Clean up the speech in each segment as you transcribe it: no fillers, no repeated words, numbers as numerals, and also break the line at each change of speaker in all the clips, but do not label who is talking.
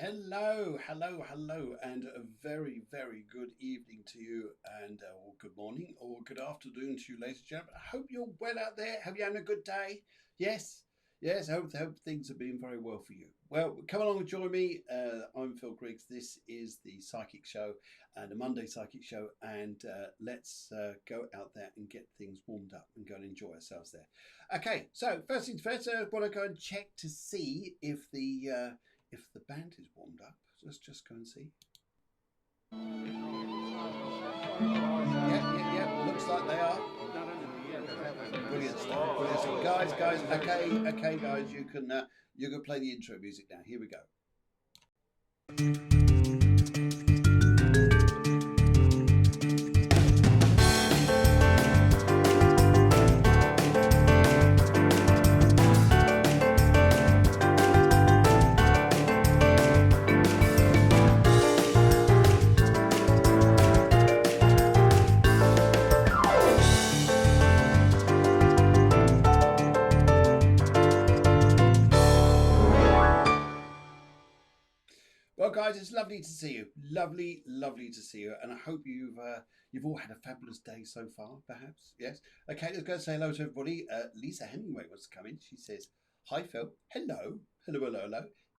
Hello, hello, hello, and a very, very good evening to you, and or good morning, or good afternoon to you, ladies and gentlemen. I hope you're well out there. Have you had a good day? Yes, yes. I hope things have been very well for you. Well, come along and join me. I'm Phil Griggs. This is the Psychic Show, the Monday Psychic Show, and let's go out there and get things warmed up and go and enjoy ourselves there. Okay, so first things first, I want to go and check to see if the band is warmed up. Let's just go and see. Yeah. Looks like they are. Brilliant stuff. Brilliant stuff. Guys. Okay, guys. You can play the intro music now. Here we go. Well, guys, it's lovely to see you. Lovely, lovely to see you, and I hope you've all had a fabulous day so far. Perhaps, yes. Okay, let's go and say hello to everybody. Lisa Hemingway wants to come in. She says, "Hi, Phil. Hello.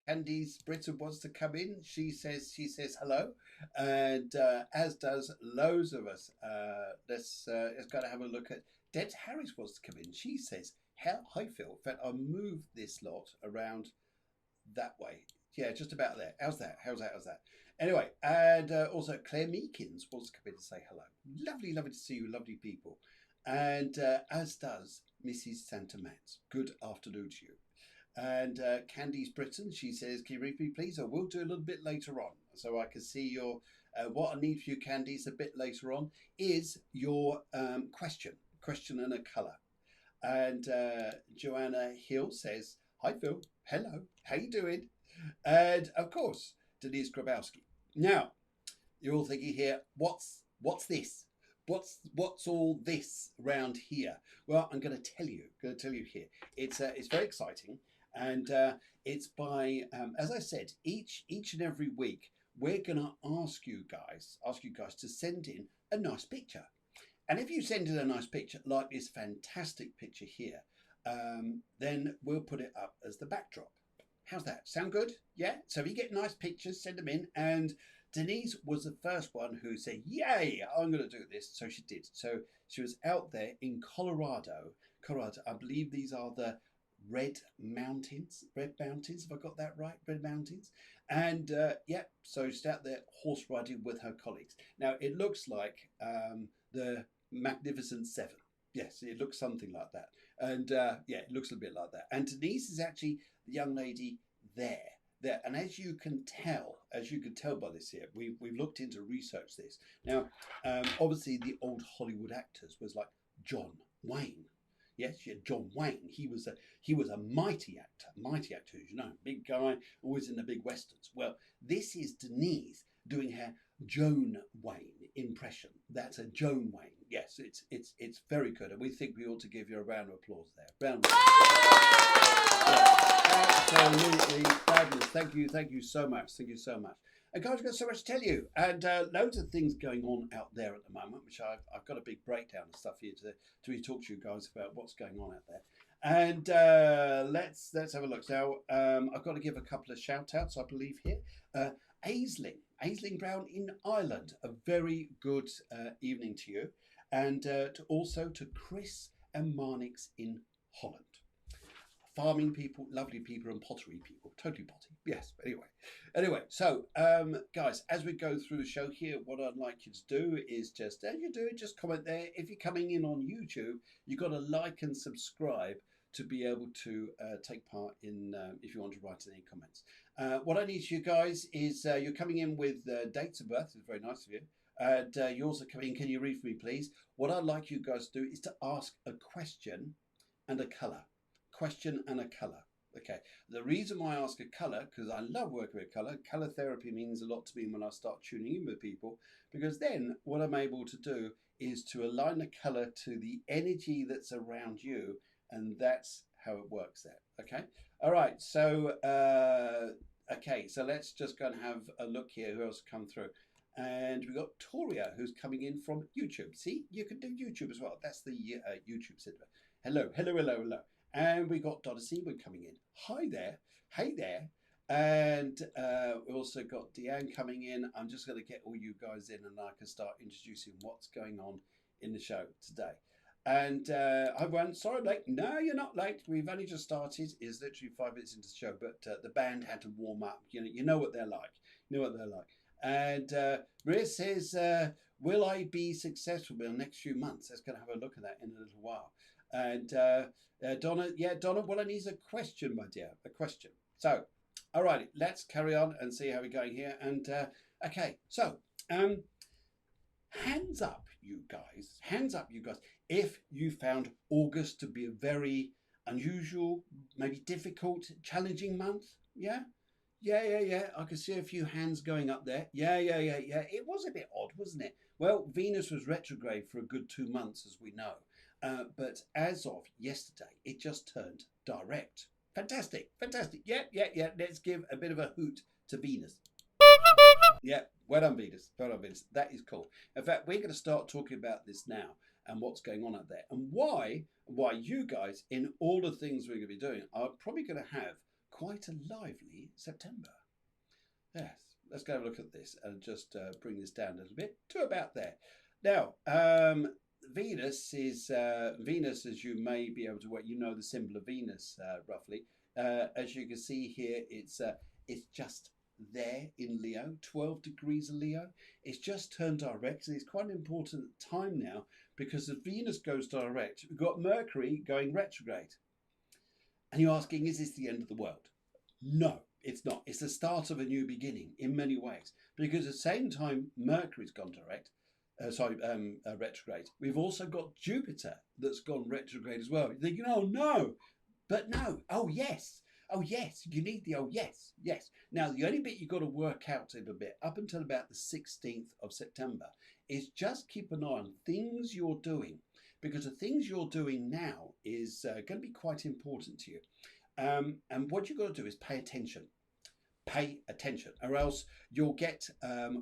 Candice Britton wants to come in. She says hello, and as does loads of us. Let's go and have a look at. Debs Harris wants to come in. She says, "Hi, Phil. In fact, I'll move this lot around that way. Yeah, just about there. How's that? Anyway, and also Claire Meekins wants to come in to say hello. Lovely to see you, lovely people. And as does Mrs. Santa Mats. Good afternoon to you. And Candice Britton, she says, "Can you read me, please? I will do a little bit later on, so I can see your. What I need for you, Candice, a bit later on is your question and a colour." And Joanna Hill says, "Hi, Phil. Hello. How you doing?" And of course, Denise Grabowski. Now, you're all thinking here, what's this? What's all this round here? Well, I'm going to tell you. Here. It's very exciting, and it's by as I said, each and every week we're going to ask you guys to send in a nice picture. And if you send in a nice picture, like this fantastic picture here, then we'll put it up as the backdrop. How's that? Sound good? Yeah? So if you get nice pictures, send them in. And Denise was the first one who said, "Yay, I'm going to do this." So she did. So she was out there in Colorado. I believe these are the Red Mountains, if I got that right, Red Mountains. And so she's out there horse riding with her colleagues. Now, it looks like the Magnificent Seven. Yes, it looks something like that. And it looks a bit like that. And Denise is actually the young lady there. And as you can tell by this here, we've looked into research this. Now, obviously the old Hollywood actors was like John Wayne. Yes, you had John Wayne. He was a mighty actor, as you know, big guy, always in the big westerns. Well, this is Denise doing her Joan Wayne impression. That's a Joan Wayne. Yes, it's very good, and we think we ought to give you a round of applause there. Round of applause. Absolutely fabulous. Thank you so much. And guys, I've got so much to tell you, and loads of things going on out there at the moment, which I've got a big breakdown of stuff here to really talk to you guys about what's going on out there. And let's have a look. Now, I've got to give a couple of shout outs, I believe, here. Aisling Brown in Ireland, a very good evening to you. And also to Chris and Marnix in Holland. Farming people, lovely people, and pottery people. Totally potty. Yes, but anyway. So, guys, as we go through the show here, what I'd like you to do is just, as you do it, just comment there. If you're coming in on YouTube, you've got to like and subscribe to be able to take part in, if you want to write any comments. What I need you guys is, you're coming in with dates of birth. It's very nice of you. And you also come in, can you read for me, please? What I'd like you guys to do is to ask a question and a colour. Question and a colour. Okay. The reason why I ask a colour, because I love working with colour. Colour therapy means a lot to me when I start tuning in with people, because then what I'm able to do is to align the colour to the energy that's around you, and that's how it works there. Okay. All right. So Okay, so let's just go and have a look here. Who else come through? And we've got Toria, who's coming in from YouTube. See, you can do YouTube as well. That's the YouTube cinema. Hello, hello, hello, hello. And we got Donna Seaman coming in. Hi there. Hey there. And we also got Deanne coming in. I'm just going to get all you guys in and I can start introducing what's going on in the show today. And I went, sorry, I'm late. No, you're not late. We've only just started. It's literally 5 minutes into the show, but the band had to warm up. You know what they're like. You know what they're like. And Maria says, will I be successful in the next few months? Let's go and have a look at that in a little while. And Donna, Donna, well, I need a question, my dear, a question. So, all right, let's carry on and see how we're going here. And okay, so hands up, you guys. Hands up, you guys. If you found August to be a very unusual, maybe difficult, challenging month, yeah? Yeah. I can see a few hands going up there. Yeah. It was a bit odd, wasn't it? Well, Venus was retrograde for a good 2 months, as we know. But as of yesterday, it just turned direct. Fantastic. Yeah. Let's give a bit of a hoot to Venus. Yeah, well done, Venus. Well done, Venus. That is cool. In fact, we're going to start talking about this now and what's going on out there and why you guys, in all the things we're going to be doing, are probably going to have quite a lively September. Yes, let's go have a look at this and just bring this down a little bit to about there. Now, Venus is Venus, as you may be able to work. You know the symbol of Venus roughly. As you can see here, it's just there in Leo, 12 degrees of Leo. It's just turned direct, and it's quite an important time now because as Venus goes direct, we've got Mercury going retrograde. And you're asking, is this the end of the world? No, it's not. It's the start of a new beginning in many ways. Because at the same time Mercury's gone retrograde, we've also got Jupiter that's gone retrograde as well. You're thinking, oh no, but no, oh yes, you need the yes. Now, the only bit you've got to work out a little bit up until about the 16th of September is just keep an eye on things you're doing, because the things you're doing now is going to be quite important to you. And what you've got to do is pay attention. Pay attention, or else you'll get.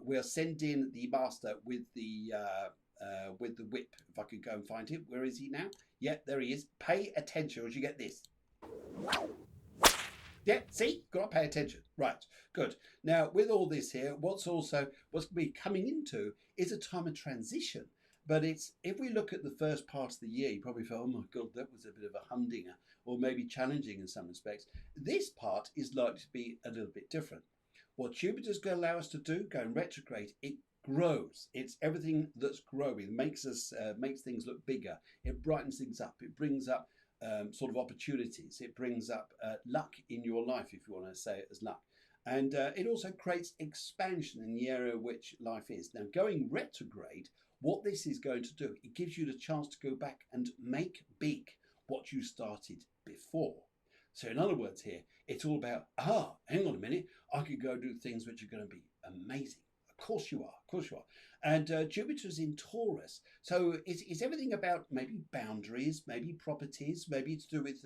We'll send in the master with the whip. If I could go and find him, where is he now? Yeah, there he is. Pay attention, or else you get this. Yeah, see, got to pay attention. Right, good. Now, with all this here, what's we coming into is a time of transition. But if we look at the first part of the year, you probably feel, oh my God, that was a bit of a humdinger, or maybe challenging in some respects. This part is likely to be a little bit different. What Jupiter's going to allow us to do, going retrograde, it grows. It's everything that's growing. It makes things look bigger. It brightens things up. It brings up sort of opportunities. It brings up luck in your life, if you want to say it as luck. And it also creates expansion in the area which life is. Now, going retrograde, what this is going to do, it gives you the chance to go back and make big what you started before. So in other words here, it's all about, hang on a minute, I could go do things which are going to be amazing. Of course you are. And Jupiter's in Taurus. So it's everything about maybe boundaries, maybe properties, maybe to do with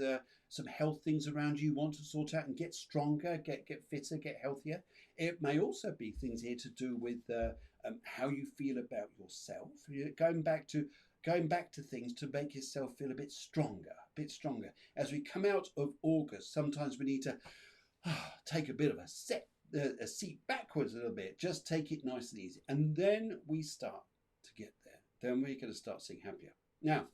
some health things around you want to sort out and get stronger, get fitter, get healthier. It may also be things here to do with how you feel about yourself. Going back to things to make yourself feel a bit stronger. As we come out of August, sometimes we need to take a bit of a seat backwards a little bit, just take it nice and easy. And then we start to get there. Then we're going to start seeing happier. Now,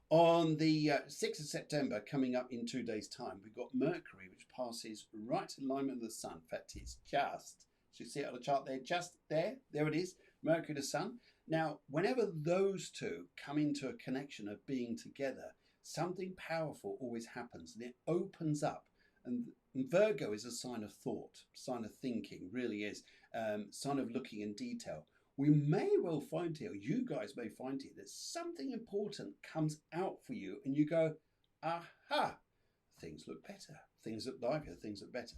on the 6th of September, coming up in 2 days' time, we've got Mercury, which passes right in alignment with the Sun. In fact, it's just, so you see it on the chart there, just there it is, Mercury to Sun. Now, whenever those two come into a connection of being together, something powerful always happens, and it opens up. And Virgo is a sign of thought, sign of thinking, really is, sign of looking in detail. We may well find here, you guys may find here, that something important comes out for you and you go, aha, things look better, things look livelier, things look better.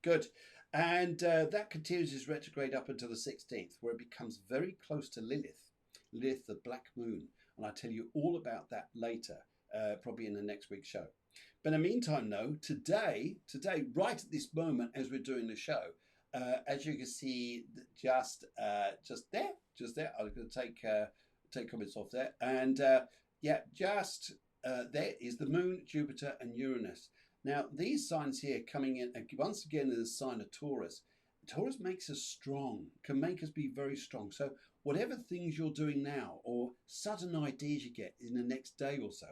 Good. And that continues its retrograde up until the 16th, where it becomes very close to Lilith, the black moon. And I'll tell you all about that later, probably in the next week's show. But in the meantime, though, today, right at this moment, as we're doing the show, as you can see, just there. I'm going to take comments off there, and yeah, just there is the Moon, Jupiter, and Uranus. Now, these signs here coming in once again in the sign of Taurus. Taurus makes us strong, can make us be very strong. So whatever things you're doing now, or sudden ideas you get in the next day or so,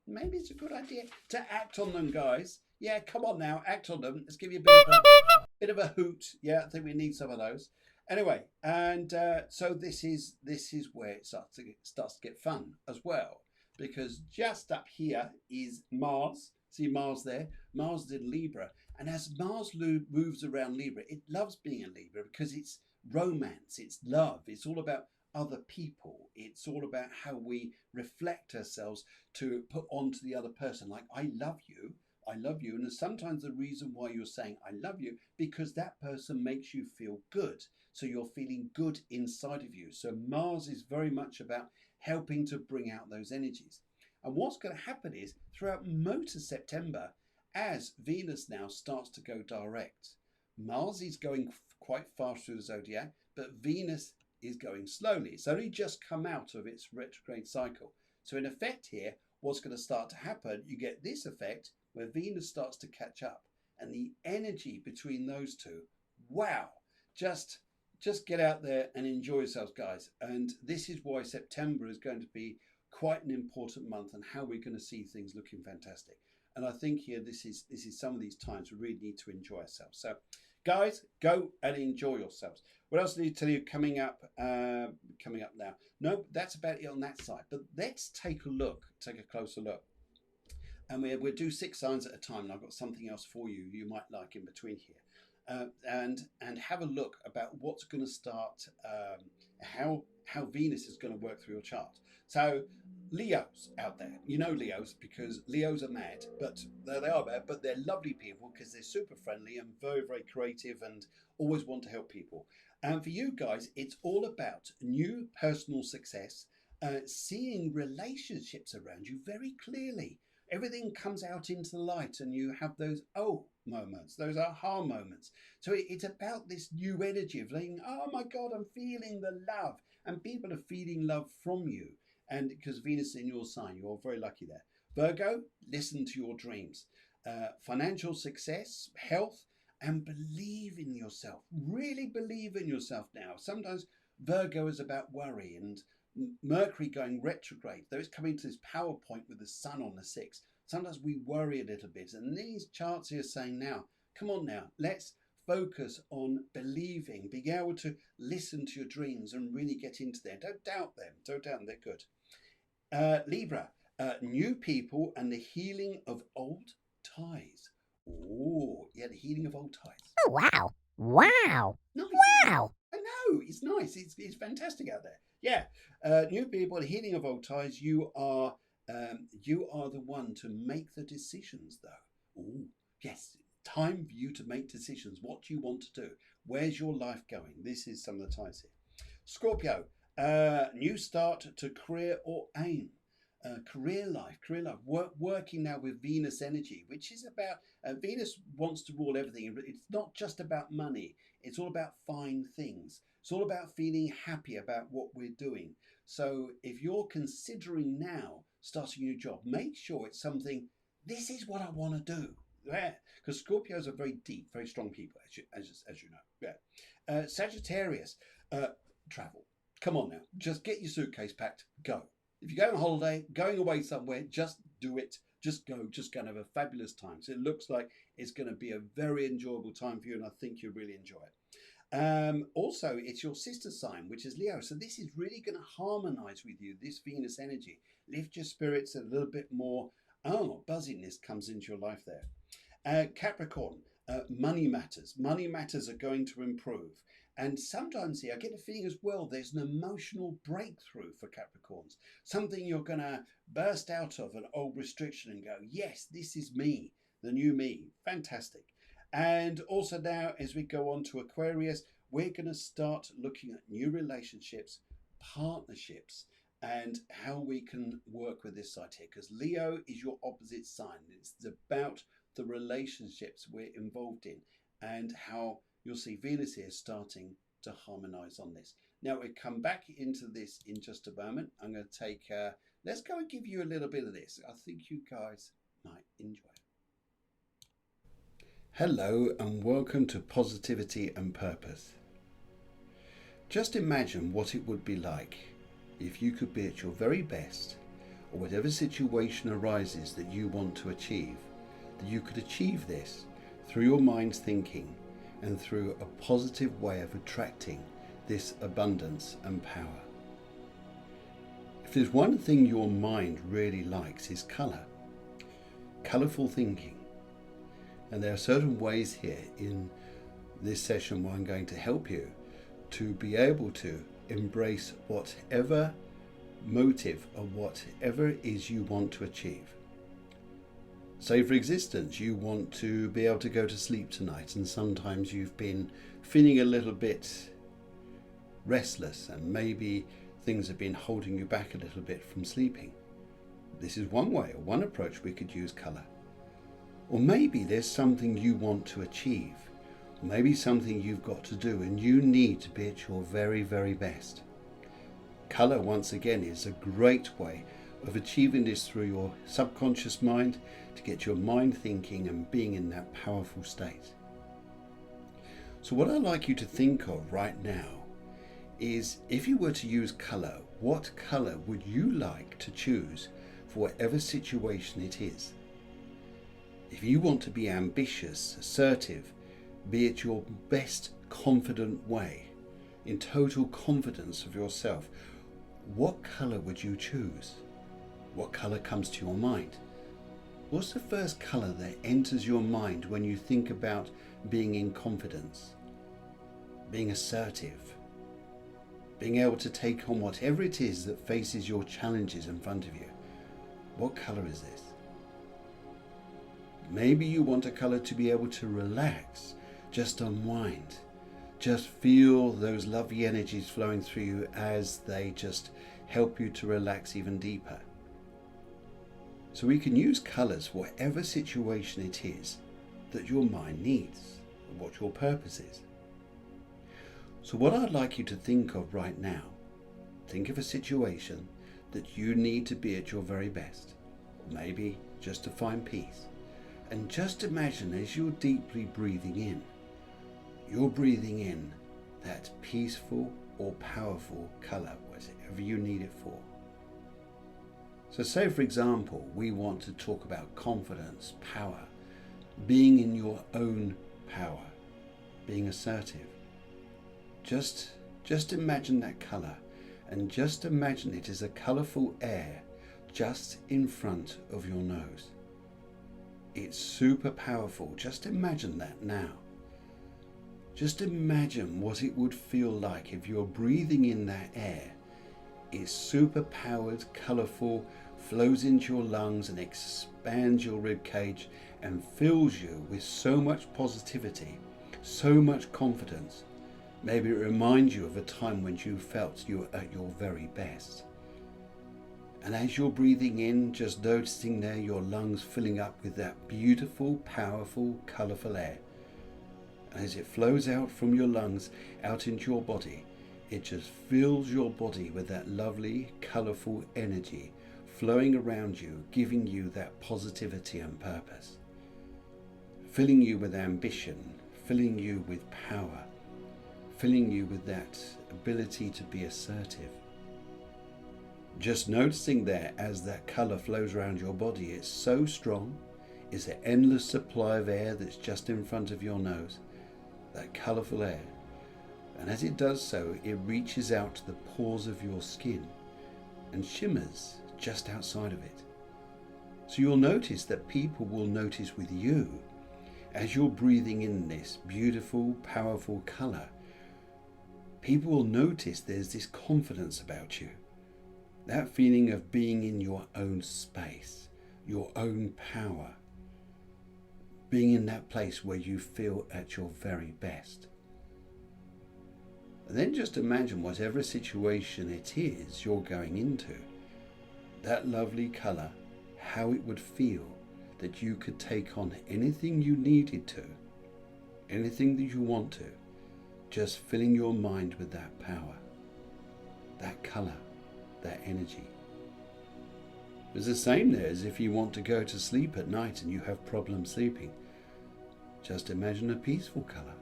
maybe it's a good idea to act on them, guys. Yeah, come on now, act on them. Let's give you a bit of a hoot. Yeah, I think we need some of those. Anyway, and so this is where it starts to get fun as well, because just up here is Mars. See Mars there? Mars is in Libra, and as Mars moves around Libra, it loves being in Libra because it's romance, it's love, it's all about other people. It's all about how we reflect ourselves to put onto the other person. Like, I love you. And sometimes the reason why you're saying I love you, because that person makes you feel good. So you're feeling good inside of you. So Mars is very much about helping to bring out those energies. And what's going to happen is throughout most of September, as Venus now starts to go direct, Mars is going quite fast through the zodiac, but Venus is going slowly. It's only just come out of its retrograde cycle. So in effect here, what's going to start to happen, you get this effect where Venus starts to catch up, and the energy between those two, wow, just get out there and enjoy yourselves, guys. And this is why September is going to be quite an important month, and how we're going to see things looking fantastic. And I think here this is some of these times we really need to enjoy ourselves. So guys, go and enjoy yourselves. What else need to tell you coming up now? No, that's about it on that side. But let's take a closer look. And we'll do 6 signs at a time. And I've got something else for you might like in between here. And have a look about what's going to start, how Venus is going to work through your chart. So Leos out there, you know Leos, because Leos are mad, but they are mad, but they're lovely people because they're super friendly and very, very creative and always want to help people. And for you guys, it's all about new personal success, seeing relationships around you very clearly. Everything comes out into the light, and you have those moments, those aha moments. So it's about this new energy of saying, oh my God, I'm feeling the love, and people are feeling love from you. And because Venus is in your sign, you're very lucky there. Virgo, listen to your dreams. Financial success, health, and believe in yourself. Really believe in yourself now. Sometimes Virgo is about worry, and Mercury going retrograde, though it's coming to this power point with the sun on the 6th. Sometimes we worry a little bit. And these charts here are saying now, come on now, let's focus on believing, being able to listen to your dreams and really get into them. Don't doubt them. Don't doubt them. They're good. Libra, new people and the healing of old ties. Oh, yeah, the healing of old ties.
Oh, wow. Wow.
Nice.
Wow.
I know, it's nice. It's fantastic out there. Yeah, new people, the healing of old ties. You are the one to make the decisions, though. Oh, yes, time for you to make decisions. What do you want to do? Where's your life going? This is some of the ties here. Scorpio, new start to career or aim. Career life, working now with Venus energy, which is about, Venus wants to rule everything. It's not just about money. It's all about fine things. It's all about feeling happy about what we're doing. So if you're considering now starting a new job, make sure it's something, this is what I want to do. Yeah, because Scorpios are very deep, very strong people, as you know. Yeah. Sagittarius, travel. Come on now, just get your suitcase packed, go. If you're going on holiday, going away somewhere, just do it. Just go and have a fabulous time. So it looks like it's going to be a very enjoyable time for you, and I think you'll really enjoy it. Also, it's your sister sign, which is Leo. So this is really going to harmonize with you, this Venus energy. Lift your spirits a little bit more. Oh, buzziness comes into your life there. Capricorn, money matters. Money matters are going to improve. And sometimes here, I get a feeling as well, there's an emotional breakthrough for Capricorns. Something you're going to burst out of an old restriction and go, yes, this is me, the new me. Fantastic. And also now, as we go on to Aquarius, we're going to start looking at new relationships, partnerships, and how we can work with this side here, because Leo is your opposite sign. It's about the relationships we're involved in and how you'll see Venus here starting to harmonize on this. Now we come back into this in just a moment. I'm going to take, let's go and give you a little bit of this. I think you guys might enjoy it. Hello and welcome to Positivity and Purpose. Just imagine what it would be like if you could be at your very best, or whatever situation arises that you want to achieve, that you could achieve this through your mind's thinking and through a positive way of attracting this abundance and power. If there's one thing your mind really likes, is colour, colourful thinking. And there are certain ways here in this session where I'm going to help you to be able to embrace whatever motive or whatever it is you want to achieve. Say for existence, you want to be able to go to sleep tonight, and sometimes you've been feeling a little bit restless and maybe things have been holding you back a little bit from sleeping. This is one way or one approach we could use colour. Or maybe there's something you want to achieve, or maybe something you've got to do and you need to be at your very, very best. Colour, once again, is a great way of achieving this through your subconscious mind to get your mind thinking and being in that powerful state. So what I'd like you to think of right now is, if you were to use colour, what colour would you like to choose for whatever situation it is? If you want to be ambitious, assertive, be it your best confident way, in total confidence of yourself, what colour would you choose? What colour comes to your mind? What's the first colour that enters your mind when you think about being in confidence, being assertive, being able to take on whatever it is that faces your challenges in front of you? What colour is this? Maybe you want a colour to be able to relax, just unwind, just feel those lovely energies flowing through you as they just help you to relax even deeper. So we can use colours for whatever situation it is that your mind needs, and what your purpose is. So what I'd like you to think of right now, think of a situation that you need to be at your very best, maybe just to find peace. And just imagine, as you're deeply breathing in, you're breathing in that peaceful or powerful colour, whatever you need it for. So say, for example, we want to talk about confidence, power, being in your own power, being assertive. Just imagine that colour, and just imagine it as a colourful air just in front of your nose. It's super powerful. Just imagine that now. Just imagine what it would feel like if you're breathing in that air. It's super powered, colourful, flows into your lungs and expands your rib cage and fills you with so much positivity, so much confidence. Maybe it reminds you of a time when you felt you were at your very best. And as you're breathing in, just noticing there your lungs filling up with that beautiful, powerful, colourful air. And as it flows out from your lungs out into your body, it just fills your body with that lovely, colourful energy flowing around you, giving you that positivity and purpose. Filling you with ambition, filling you with power, filling you with that ability to be assertive. Just noticing there as that colour flows around your body, it's so strong. It's an endless supply of air that's just in front of your nose, that colourful air. And as it does so, it reaches out to the pores of your skin and shimmers just outside of it. So you'll notice that people will notice with you, as you're breathing in this beautiful, powerful colour, people will notice there's this confidence about you. That feeling of being in your own space, your own power, being in that place where you feel at your very best. And then just imagine whatever situation it is you're going into, that lovely colour, how it would feel that you could take on anything you needed to, anything that you want to, just filling your mind with that power, that colour, that energy. It's the same there as if you want to go to sleep at night and you have problems sleeping. Just imagine a peaceful colour.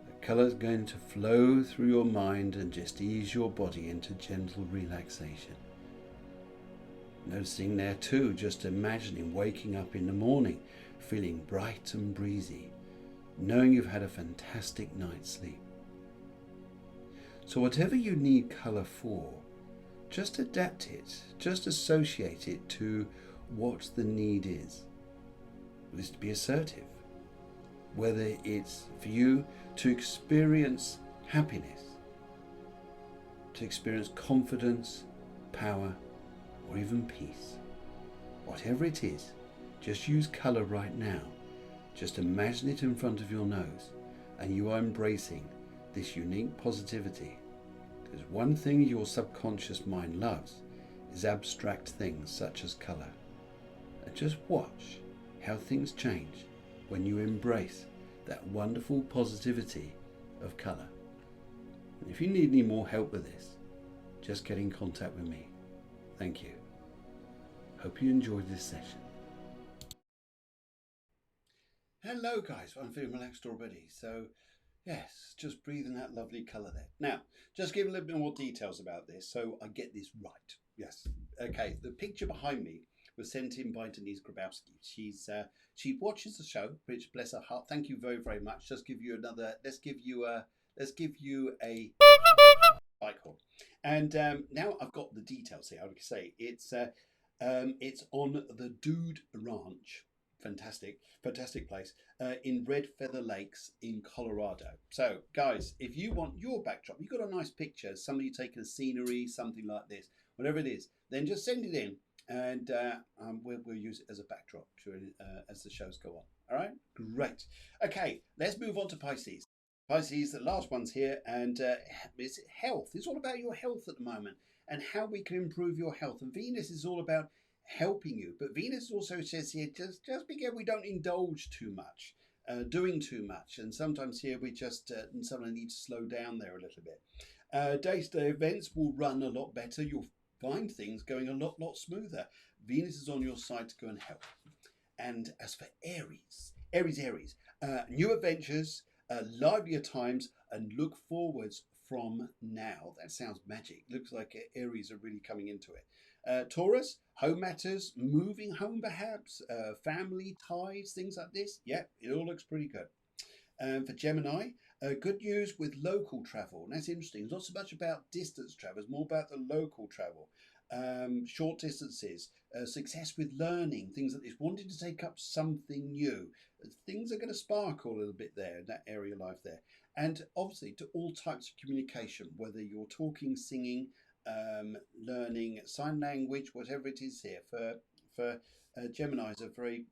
The colour is going to flow through your mind and just ease your body into gentle relaxation. Noticing there too, just imagining waking up in the morning, feeling bright and breezy, knowing you've had a fantastic night's sleep. So whatever you need colour for, just adapt it, just associate it to what the need is. It is to be assertive, whether it's for you to experience happiness, to experience confidence, power, or even peace. Whatever it is, just use colour right now. Just imagine it in front of your nose and you are embracing this unique positivity. Because one thing your subconscious mind loves is abstract things such as colour. And just watch how things change when you embrace that wonderful positivity of colour. And if you need any more help with this, just get in contact with me. Thank you. Hope you enjoyed this session. Hello guys, I'm feeling relaxed already. So yes, just breathing that lovely colour there. Now, just give a little bit more details about this so I get this right. Yes. Okay, the picture behind me was sent in by Denise Grabowski. She watches the show, which bless her heart. Thank you very, very much. Just give you another, let's give you a icon. And now I've got the details here. I would say it's on the Dude Ranch. Fantastic place in Red Feather Lakes in Colorado. So guys, if you want your backdrop, you've got a nice picture, somebody taking a scenery, something like this, whatever it is, then just send it in and we'll use it as a backdrop as the shows go on. All right, great. Okay, let's move on to Pisces. Pisces, the last one's here, and it's health. It's all about your health at the moment and how we can improve your health. And Venus is all about helping you. But Venus also says here, just be careful we don't indulge too much, doing too much. And sometimes here we just suddenly need to slow down there a little bit. Day-to-day events will run a lot better. You'll find things going a lot smoother. Venus is on your side to go and help. And as for Aries, new adventures, livelier times, and look forwards from now. That sounds magic. Looks like Aries are really coming into it. Taurus, home matters, moving home perhaps, family ties, things like this. Yeah, it all looks pretty good. For Gemini, good news with local travel. And that's interesting. It's not so much about distance travel, it's more about the local travel. Short distances, success with learning, things like this, wanting to take up something new. Things are going to sparkle a little bit there in that area of life there. And obviously to all types of communication, whether you're talking, singing, learning sign language, whatever it is here for Gemini is a very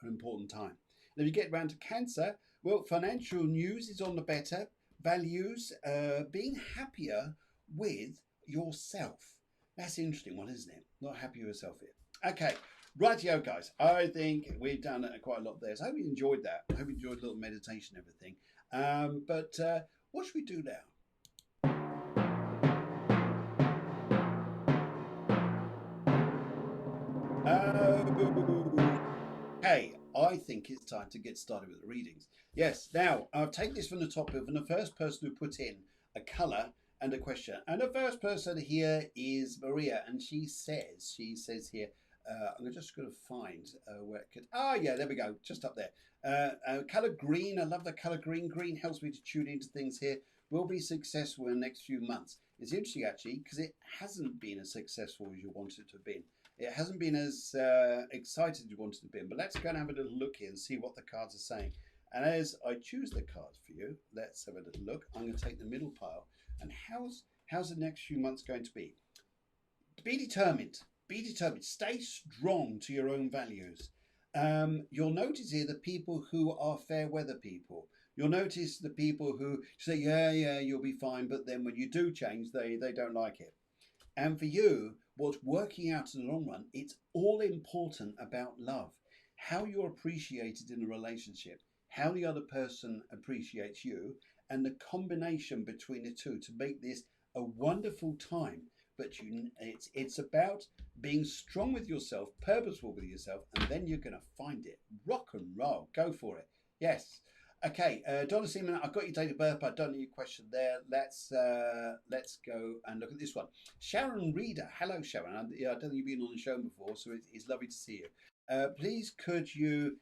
important time. And if you get around to Cancer, well, financial news is on the better, values, being happier with yourself. That's an interesting one, isn't it? Not happy with yourself here. Okay, rightio, guys. I think we've done quite a lot there. So I hope you enjoyed that. I hope you enjoyed a little meditation and everything. But what should we do now? Hey, I think it's time to get started with the readings. Yes, now I'll take this from the top of, and the first person who put in a colour and a question. And the first person here is Maria, and she says here, I'm just going to find where it could. Yeah, there we go, just up there. Colour green, I love the colour green. Green helps me to tune into things here. Will be successful in the next few months. It's interesting actually, because it hasn't been as successful as you wanted it to have been. It hasn't been as excited as you wanted to be, but let's go and have a little look here and see what the cards are saying. And as I choose the cards for you, let's have a little look. I'm going to take the middle pile. And how's the next few months going to be? Be determined. Be determined. Stay strong to your own values. You'll notice here that people who are fair weather people, You'll notice the people who say, yeah, yeah, you'll be fine, but then when you do change, they don't like it. And for you, what's working out in the long run, it's all important about love. How you're appreciated in a relationship, how the other person appreciates you, and the combination between the two to make this a wonderful time. But it's about being strong with yourself, purposeful with yourself, and then you're going to find it. Rock and roll, go for it. Yes. Okay, Donna Seaman, I've got your date of birth, but I don't need your question there. Let's go and look at this one. Sharon Reeder, hello Sharon. I don't think you've been on the show before, so it's lovely to see you. Please, could you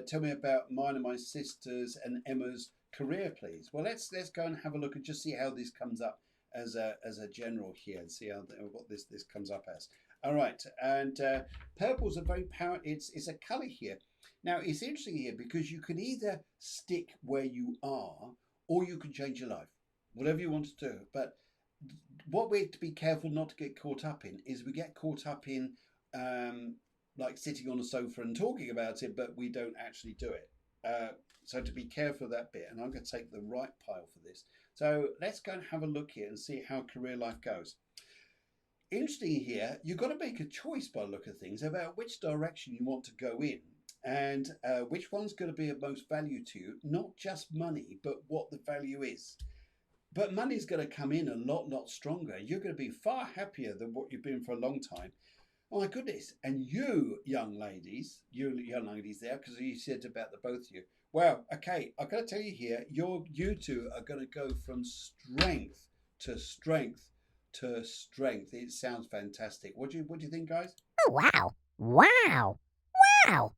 tell me about mine and my sister's and Emma's career, please? Well, let's go and have a look and just see how this comes up as a general here, and see what this comes up as. All right, and purple's a very power. It's a color here. Now, it's interesting here because you can either stick where you are or you can change your life, whatever you want to do. But what we have to be careful not to get caught up in is we get caught up in like sitting on a sofa and talking about it, but we don't actually do it. So to be careful of that bit, and I'm going to take the right pile for this. So let's go and have a look here and see how career life goes. Interesting here, you've got to make a choice by the look of things about which direction you want to go in. And which one's going to be of most value to you, not just money, but what the value is. But money's going to come in a lot stronger. You're going to be far happier than what you've been for a long time. Oh my goodness. And you young ladies there, because you said about the both of you. Well, okay, I've got to tell you here, you two are going to go from strength to strength to strength. It sounds fantastic. What do you think, guys?
Oh, wow. Wow. Wow.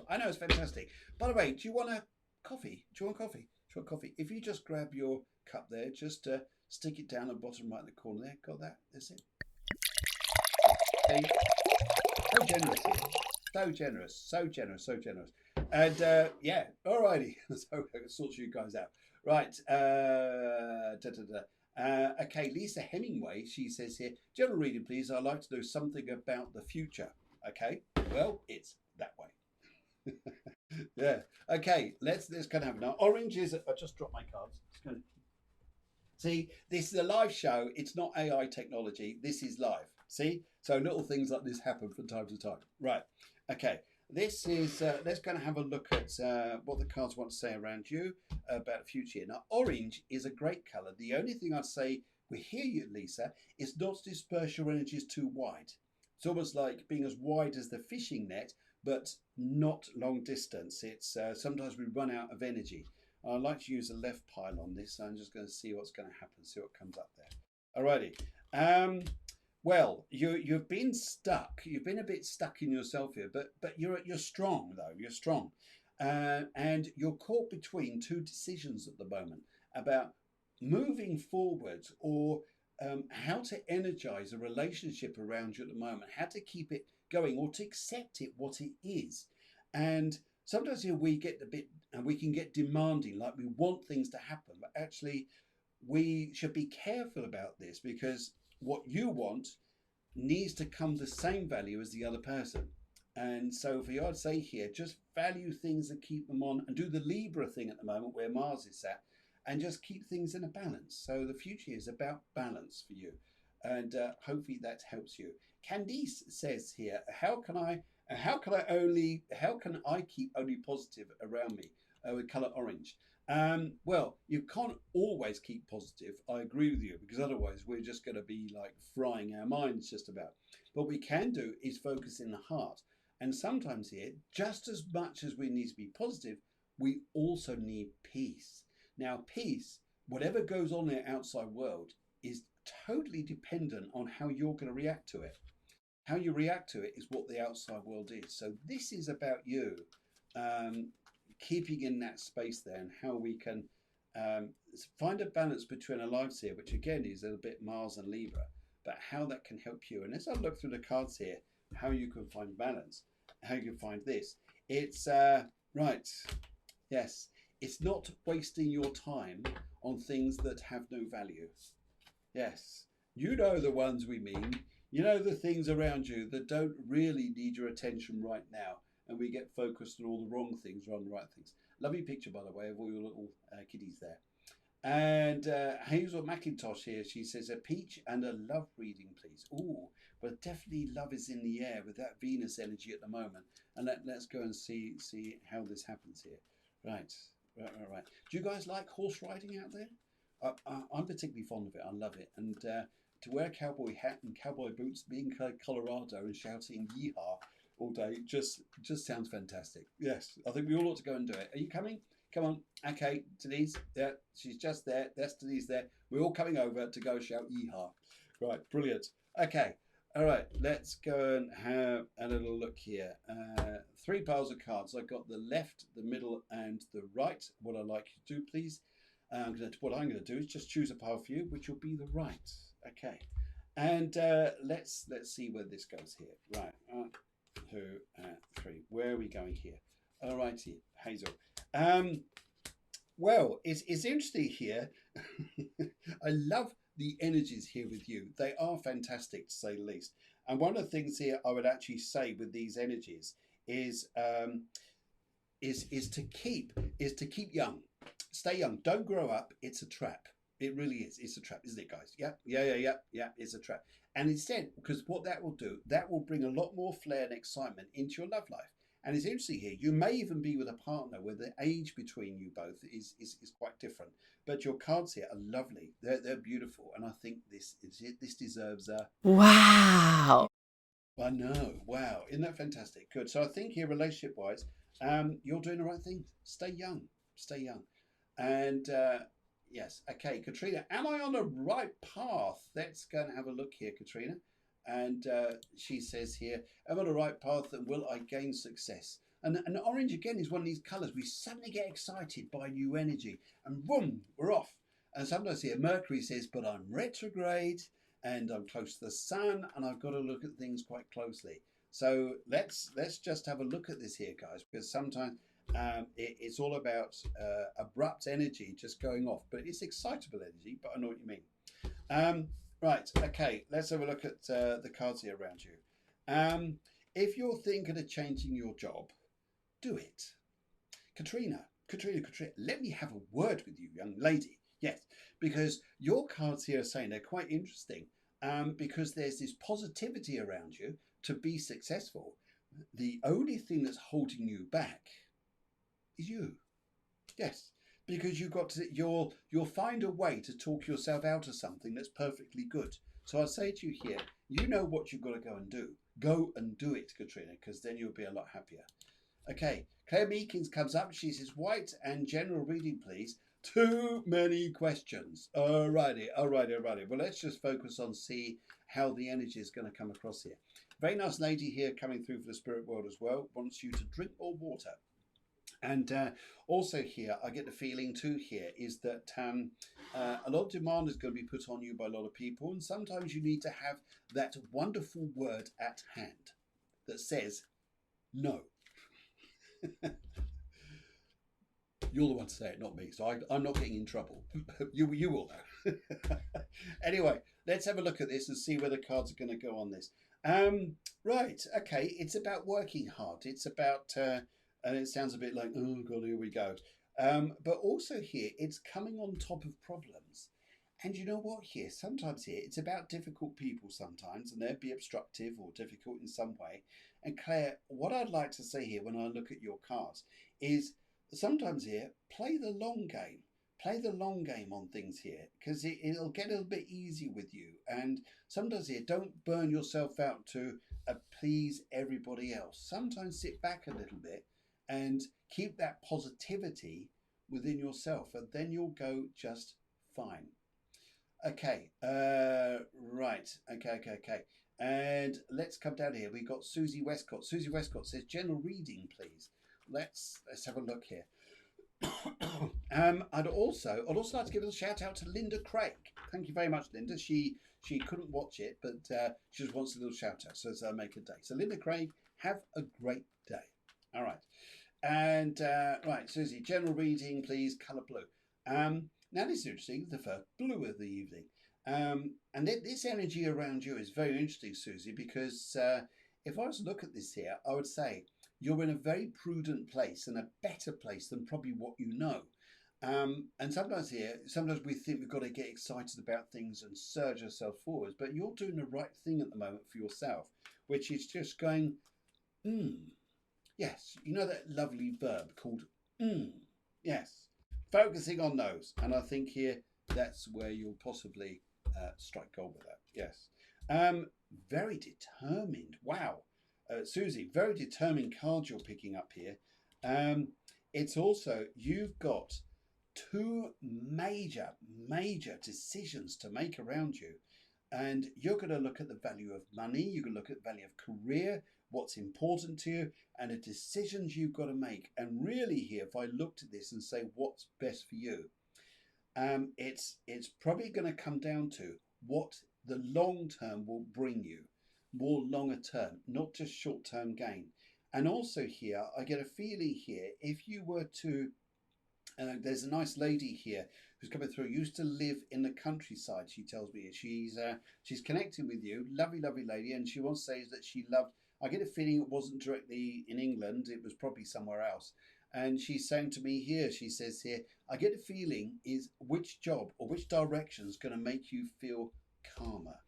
I know, it's fantastic. By the way, do you want a coffee? Do you want coffee? If you just grab your cup there, just stick it down the bottom right in the corner there. Got that? That's it. See? So generous here. So generous. And yeah, alrighty. So I can sort you guys out. Right. Okay, Lisa Hemingway, she says here, general reading, please. I'd like to know something about the future. Okay, well, it's that way. Yeah. Okay. Let's kind of have now. Orange is. I just dropped my cards. See, this is a live show. It's not AI technology. This is live. See, so little things like this happen from time to time. Right. Okay. This is. Let's kind of have a look at what the cards want to say around you about the future. Now, orange is a great color. The only thing I'd say, we hear you, Lisa, is not to disperse your energies too wide. It's almost like being as wide as the fishing net, but not long distance. It's sometimes we run out of energy. I like to use the left pile on this, so I'm just going to see what's going to happen, see what comes up there. Alrighty. Well, you've been stuck. You've been a bit stuck in yourself here, but you're strong though. You're strong, and you're caught between two decisions at the moment about moving forwards or how to energize a relationship around you at the moment, how to keep it going or to accept it what it is. And sometimes here we get a bit, and we can get demanding, like we want things to happen, but actually we should be careful about this because what you want needs to come the same value as the other person. And so for you, I'd say here, just value things and keep them on and do the Libra thing at the moment where Mars is at and just keep things in a balance. So the future is about balance for you. And hopefully that helps you. Candice says here, how can I keep only positive around me with color orange? Well, you can't always keep positive. I agree with you because otherwise we're just going to be like frying our minds just about. What we can do is focus in the heart. And sometimes here, just as much as we need to be positive, we also need peace. Now, peace, whatever goes on in the outside world, is totally dependent on how you're going to react to it. How you react to it is what the outside world is. So this is about you keeping in that space there and how we can find a balance between our lives here, which again is a bit Mars and Libra, but how that can help you. And as I look through the cards here, how you can find balance, how you can find this. It's right. Yes. It's not wasting your time on things that have no value. Yes. You know the ones we mean. You know the things around you that don't really need your attention right now. And we get focused on all the wrong things rather than the right things. Lovely picture, by the way, of all your little kiddies there. And Hazel McIntosh here, she says, a peach and a love reading, please. Oh, but definitely love is in the air with that Venus energy at the moment. And let's go and see how this happens here. Right. Do you guys like horse riding out there? I'm particularly fond of it. I love it. And to wear a cowboy hat and cowboy boots, being Colorado and shouting yeehaw all day just sounds fantastic. Yes, I think we all ought to go and do it. Are you coming? Come on. Okay, Denise. Yeah, she's just there. That's Denise there. We're all coming over to go shout yeehaw. Right, brilliant. Okay. All right, let's go and have a little look here. 3 piles of cards. I've got the left, the middle, and the right. What I'd like you to do, please. What I'm going to do is just choose a pile for you, which will be the right. Okay. And let's see where this goes here. Right. 1, 2, 3. Where are we going here? All righty, Hazel. Well, it's interesting here. I love the energies here with you. They are fantastic, to say the least. And one of the things here I would actually say with these energies is to keep young. Stay young. Don't grow up. It's a trap. It really is. It's a trap, isn't it, guys? Yeah. It's a trap. And instead, because what that will do, that will bring a lot more flair and excitement into your love life. And it's interesting here, you may even be with a partner where the age between you both is quite different. But your cards here are lovely. They're beautiful. And I think this deserves a...
Wow.
I know. Wow. Isn't that fantastic? Good. So I think here, relationship-wise, you're doing the right thing. Stay young. Stay young. And yes. Okay, Katrina, am I on the right path? Let's go and have a look here, Katrina. And she says here, am I on the right path and will I gain success? And orange again is one of these colours. We suddenly get excited by new energy and boom, we're off. And sometimes here Mercury says, but I'm retrograde and I'm close to the sun and I've got to look at things quite closely. So let's just have a look at this here, guys, because sometimes it's all about abrupt energy just going off, but it's excitable energy, but I know what you mean. Right, okay, let's have a look at the cards here around you. If you're thinking of changing your job, do it. Katrina, let me have a word with you, young lady. Yes, because your cards here are saying they're quite interesting because there's this positivity around you to be successful. The only thing that's holding you back is you. Yes, because you'll find a way to talk yourself out of something that's perfectly good. So I say to you here, you know what you've got to go and do. Go and do it, Katrina, because then you'll be a lot happier. Okay, Claire Meekins comes up. She says, white and general reading, please. Too many questions. Alrighty. Well, let's just focus on see how the energy is going to come across here. Very nice lady here coming through for the spirit world as well. Wants you to drink more water. And also here, I get the feeling too here is that a lot of demand is going to be put on you by a lot of people. And sometimes you need to have that wonderful word at hand that says no. You're the one to say it, not me. So I'm not getting in trouble. You will though. Anyway, let's have a look at this and see where the cards are going to go on this. Right. Okay. It's about working hard. It's about... and it sounds a bit like, oh God, here we go. But also here, it's coming on top of problems. And you know what here? Sometimes here, it's about difficult people sometimes, and they'll be obstructive or difficult in some way. And Claire, what I'd like to say here when I look at your cards is sometimes here, play the long game. Play the long game on things here because it'll get a little bit easy with you. And sometimes here, don't burn yourself out to please everybody else. Sometimes sit back a little bit and keep that positivity within yourself, and then you'll go just fine. Okay, right. Okay. And let's come down here. We've got Susie Westcott. Susie Westcott says, general reading, please. Let's have a look here. I'd also like to give a shout out to Linda Craig. Thank you very much, Linda. She couldn't watch it, but she just wants a little shout out, so as I make a day. So Linda Craig, have a great day. All right. And right, Susie, general reading, please, colour blue. Now this is interesting, the first blue of the evening. And this energy around you is very interesting, Susie, because if I was to look at this here, I would say you're in a very prudent place and a better place than probably what you know. And sometimes we think we've got to get excited about things and surge ourselves forwards, but you're doing the right thing at the moment for yourself, which is just going, yes, you know that lovely verb called yes, focusing on those. And I think here that's where you'll possibly strike gold with that. Yes. Very determined. Wow. Susie, very determined card you're picking up here. It's also, you've got two major decisions to make around you. And you're going to look at the value of money, you're going to look at the value of career, what's important to you, and the decisions you've got to make. And really here, if I looked at this and say what's best for you, it's probably going to come down to what the long term will bring you, more longer term, not just short term gain. And also here, I get a feeling here, if you were to there's a nice lady here who's coming through. Used to live in the countryside. She tells me she's connected with you. Lovely, lovely lady, and she wants to say that she loved. I get a feeling it wasn't directly in England. It was probably somewhere else. And she's saying to me here. She says here, I get a feeling is which job or which direction is going to make you feel calmer,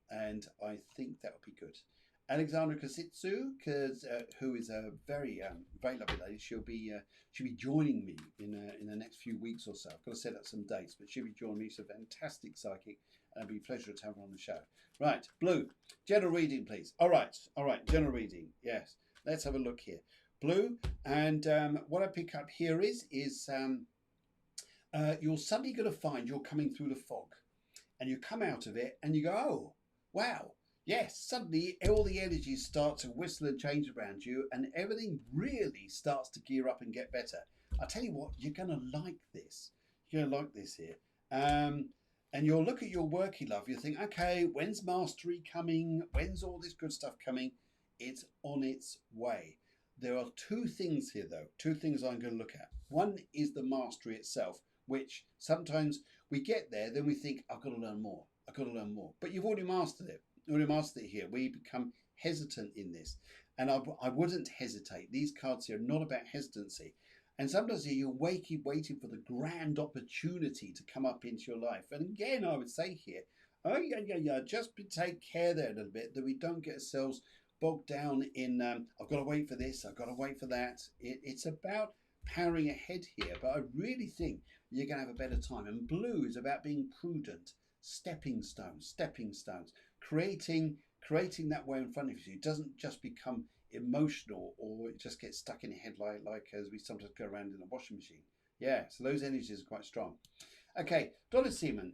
and I think that would be good. Alexandra Kasitsu, who is a very very lovely lady. She'll be joining me in the next few weeks or so. I've got to set up some dates, but she'll be joining me. She's a fantastic psychic, and it'll be a pleasure to have her on the show. Right, Blue, general reading, please. All right, general reading. Yes, let's have a look here, Blue. And what I pick up here is you're suddenly going to find you're coming through the fog, and you come out of it, and you go, oh, wow. Yes, suddenly all the energies start to whistle and change around you, and everything really starts to gear up and get better. I tell you what, you're going to like this. You're going to like this here. And you'll look at your working life, you think, okay, when's mastery coming? When's all this good stuff coming? It's on its way. There are two things here, though. Two things I'm going to look at. One is the mastery itself, which sometimes we get there, then we think, I've got to learn more. I've got to learn more. But you've already mastered it. Already mastered it here. We become hesitant in this. And I wouldn't hesitate. These cards here are not about hesitancy. And sometimes you're waiting for the grand opportunity to come up into your life. And again, I would say here, oh, yeah, just take care there a little bit that we don't get ourselves bogged down in, I've got to wait for this, I've got to wait for that. It's about powering ahead here. But I really think you're going to have a better time. And Blue is about being prudent, stepping stones, creating that way in front of you. It doesn't just become emotional or it just gets stuck in your head like as we sometimes go around in a washing machine. Yeah, so those energies are quite strong. Okay, Donna Seaman.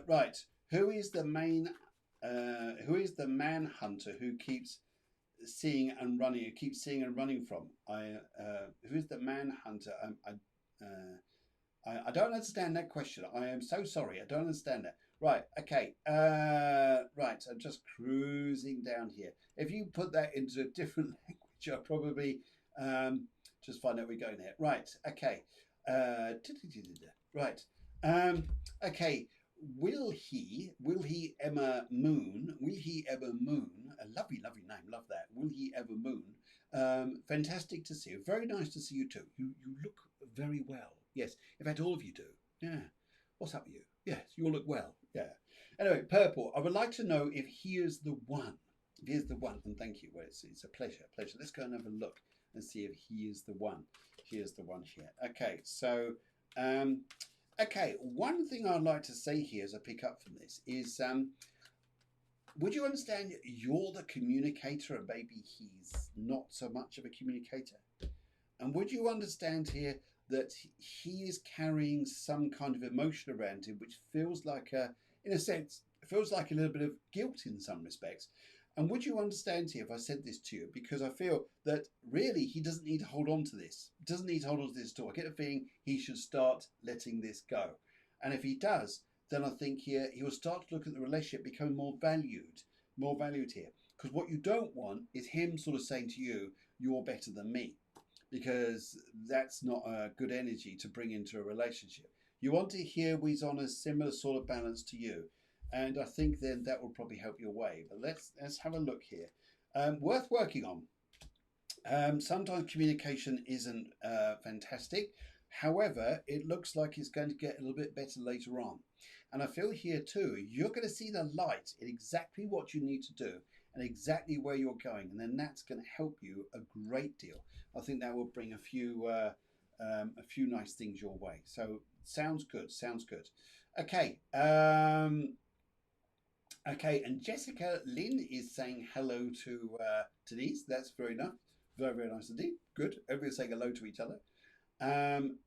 Right, who is the man hunter who keeps seeing and running from? Who is the man hunter? I don't understand that question. I am so sorry. I don't understand that. Right, okay. Right, I'm just cruising down here. If you put that into a different language, I'll probably just find out we're going there. Right, okay. Right. Okay. Will he ever moon? A lovely, lovely name. Love that. Will he ever moon? Fantastic to see you. Very nice to see you too. You look very well. Yes. In fact, all of you do. Yeah. What's up with you? Yes, you all look well. Yeah. Anyway, Purple, I would like to know if he is the one. If he is the one, and thank you. Well, it's a pleasure. Let's go and have a look and see if he is the one. He is the one here. Okay, so, okay, one thing I'd like to say here as I pick up from this is, would you understand you're the communicator and maybe he's not so much of a communicator? And would you understand here that he is carrying some kind of emotion around him, which feels like in a sense, feels like a little bit of guilt in some respects. And would you understand here if I said this to you? Because I feel that really he doesn't need to hold on to this. Doesn't need to hold on to this at all. I get a feeling he should start letting this go. And if he does, then I think here he will start to look at the relationship becoming more valued here. Because what you don't want is him sort of saying to you, you're better than me. Because that's not a good energy to bring into a relationship. You want to hear he's on a similar sort of balance to you. And I think then that will probably help your way. But let's have a look here. Worth working on. Sometimes communication isn't fantastic. However, it looks like it's going to get a little bit better later on. And I feel here too, you're going to see the light in exactly what you need to do and exactly where you're going. And then that's going to help you a great deal. I think that will bring a few nice things your way. So sounds good. Sounds good. Okay. Okay, and Jessica Lynn is saying hello to Denise. That's very nice. Very, very nice indeed. Good. Everybody's saying hello to each other.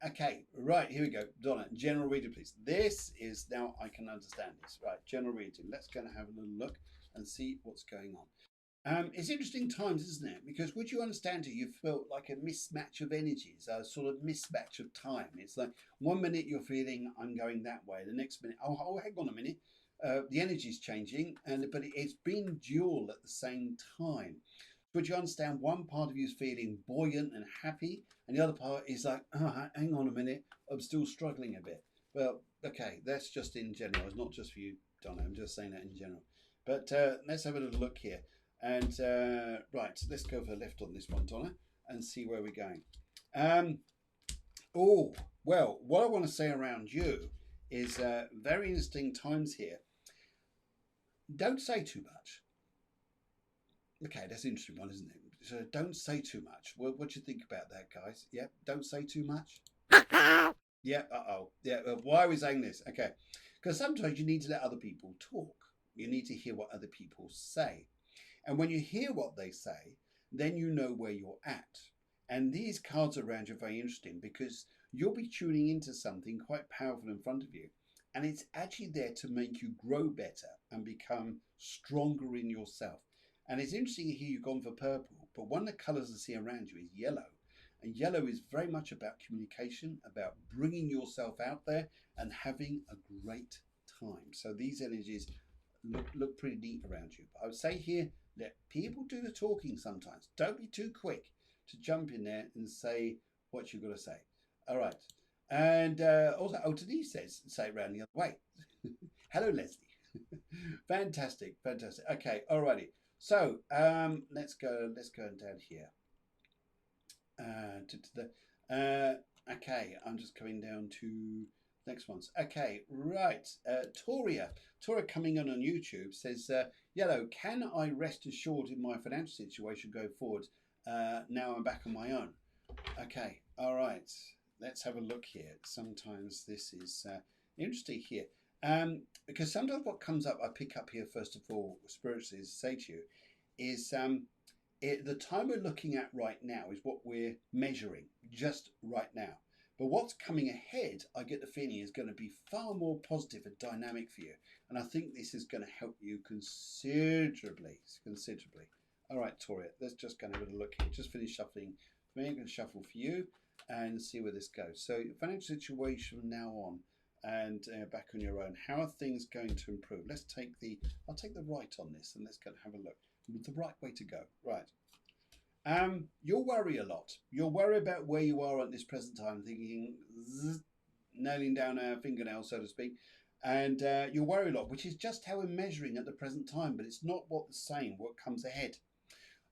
Okay, right, here we go. Donna, general reading, please. This is, now I can understand this. Right, general reading. Let's go and have a little look and see what's going on. It's interesting times, isn't it? Because would you understand it? You felt like a mismatch of energies, a sort of mismatch of time. It's like 1 minute you're feeling I'm going that way, the next minute, oh hang on a minute, the energy's changing, but it's been dual at the same time. Would you understand? One part of you is feeling buoyant and happy, and the other part is like, oh, hang on a minute, I'm still struggling a bit. Well, okay, that's just in general. It's not just for you, Donna. I'm just saying that in general. But let's have a little look here. And right, let's go for the left on this one, Donna, and see where we're going. Oh, well, what I want to say around you is very interesting times here. Don't say too much. Okay, that's an interesting one, isn't it? So don't say too much. What do you think about that, guys? Yeah, don't say too much. Yeah, yeah, why are we saying this? Okay, because sometimes you need to let other people talk. You need to hear what other people say. And when you hear what they say, then you know where you're at. And these cards around you are very interesting because you'll be tuning into something quite powerful in front of you. And it's actually there to make you grow better and become stronger in yourself. And it's interesting here you've gone for purple, but one of the colours I see around you is yellow. And yellow is very much about communication, about bringing yourself out there and having a great time. So these energies look pretty neat around you. But I would say here, let people do the talking sometimes. Don't be too quick to jump in there and say what you've got to say. All right. And also, Denise says, say it round the other way. Hello, Leslie. Fantastic, fantastic. Okay, alrighty. So let's go down here. Okay, I'm just coming down to next ones. Okay, right. Toria coming on YouTube says, Yellow, can I rest assured in my financial situation go forward? Now I'm back on my own. Okay, all right. Let's have a look here. Sometimes this is interesting here. Because sometimes what comes up, I pick up here first of all, spiritually, to say to you, is the time we're looking at right now is what we're measuring just right now. But what's coming ahead, I get the feeling, is going to be far more positive and dynamic for you. And I think this is going to help you considerably. All right, Toria, let's just go and have a look here. Just finish shuffling. I'm going to shuffle for you and see where this goes. So financial situation from now on and back on your own. How are things going to improve? I'll take the right on this and let's go and have a look. The right way to go. Right. You'll worry a lot. You'll worry about where you are at this present time, thinking, nailing down a fingernail, so to speak. And you'll worry a lot, which is just how we're measuring at the present time, but it's not what the same, what comes ahead.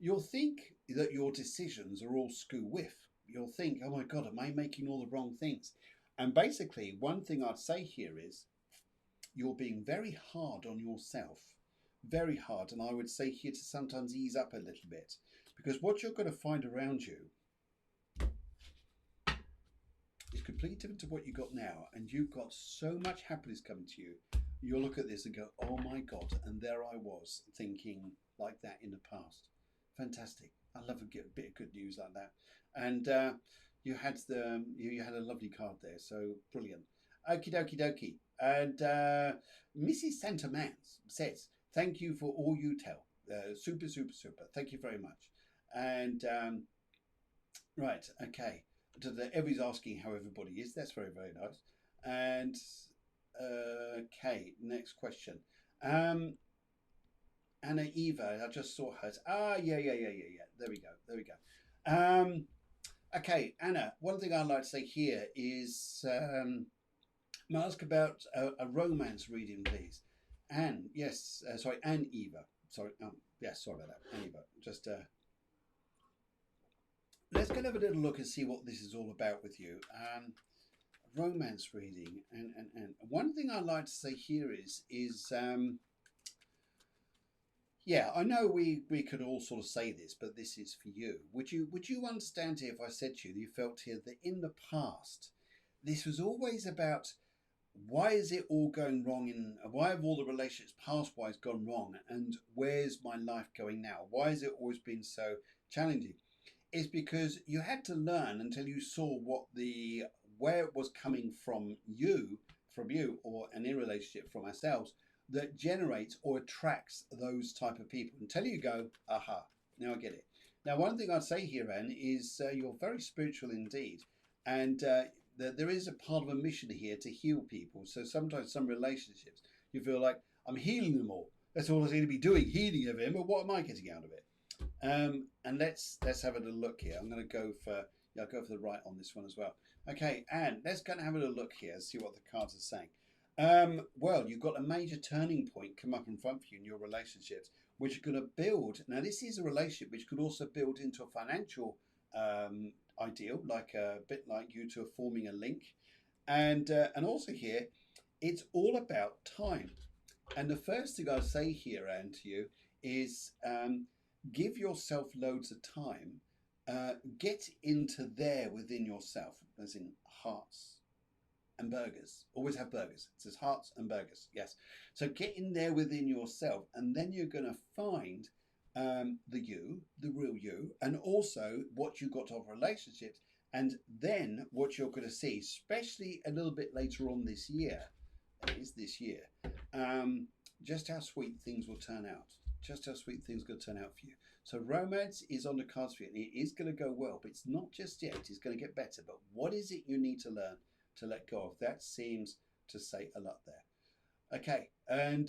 You'll think that your decisions are all screw whiff. You'll think, oh my God, am I making all the wrong things? And basically, one thing I'd say here is you're being very hard on yourself. Very hard. And I would say here to sometimes ease up a little bit. Because what you're going to find around you is completely different to what you got now. And you've got so much happiness coming to you. You'll look at this and go, oh my God. And there I was thinking like that in the past. Fantastic. I love a bit of good news like that. And you had a lovely card there. So brilliant. Okie dokie dokie. And Mrs. Santa Mans says, thank you for all you tell. Super, super, super. Thank you very much. And right, okay. Everybody's asking how everybody is. That's very, very nice. And okay, next question. Anna Eva, I just saw hers. Yeah. There we go. Okay, Anna, one thing I'd like to say here is may I ask about a romance reading, please? Anne, yes, sorry, Anne Eva. Sorry, yes, sorry about that, Anne Eva. Just let's go and have a little look and see what this is all about with you. Romance reading, and one thing I like to say here is yeah, I know we could all sort of say this, but this is for you. Would you understand here if I said to you that you felt here that in the past this was always about why is it all going wrong in why have all the relationships past wise gone wrong, and where's my life going now? Why has it always been so challenging? It's because you had to learn until you saw what the where it was coming from you or an in relationship from ourselves that generates or attracts those type of people until you go, aha, now I get it. Now one thing I'd say here, Anne, is you're very spiritual indeed, and there is a part of a mission here to heal people. So sometimes some relationships you feel like I'm healing them all, that's all I seem to be doing, healing of him, but what am I getting out of it? And let's have a little look here. I'm going to go for I'll go for the right on this one as well. Okay, and let's go and have a little look here and see what the cards are saying. Well, you've got a major turning point come up in front of you in your relationships, which are going to build. Now, this is a relationship which could also build into a financial ideal, like a bit like you two are forming a link, and also here, it's all about time. And the first thing I say here, Anne, to you is give yourself loads of time. Get into there within yourself, as in hearts and burgers. Always have burgers. It says hearts and burgers. Yes. So get in there within yourself, and then you're going to find the real you, and also what you got of relationships, and then what you're going to see, especially a little bit later on this year. It is this year. Just how sweet things will turn out. Just how sweet things will turn out for you. So romance is on the cards for you. It is going to go well, but it's not just yet. It's going to get better. But what is it you need to learn to let go of? That seems to say a lot there. Okay, and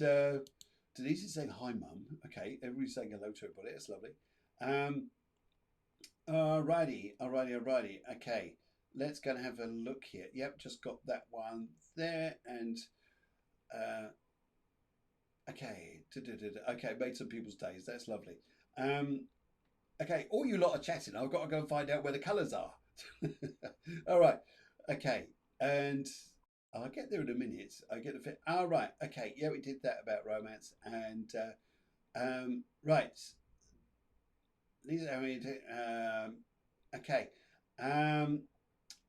Denise is saying hi, Mum. Okay, everybody's saying hello to everybody. That's lovely. Alrighty. Okay, let's go and have a look here. Yep, just got that one there, and okay, okay, made some people's days. That's lovely. Okay, all you lot are chatting. I've got to go and find out where the colours are. All right. Okay, and I'll get there in a minute. I get the fit. All right. Okay. Yeah, we did that about romance, and right. Lisa, I mean, okay.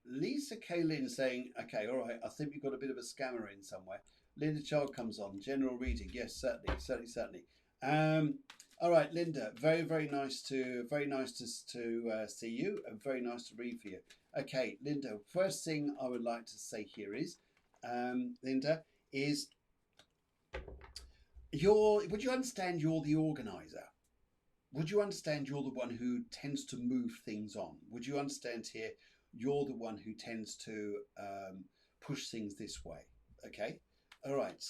Lisa K. Lynn saying, okay, all right. I think we've got a bit of a scammer in somewhere. Linda Child comes on. General reading. Yes, certainly. All right, Linda. Very nice to see you, and very nice to read for you. Okay, Linda. First thing I would like to say here is, Linda, is would you understand you're the organizer? Would you understand you're the one who tends to move things on? Would you understand here you're the one who tends to push things this way? Okay, all right.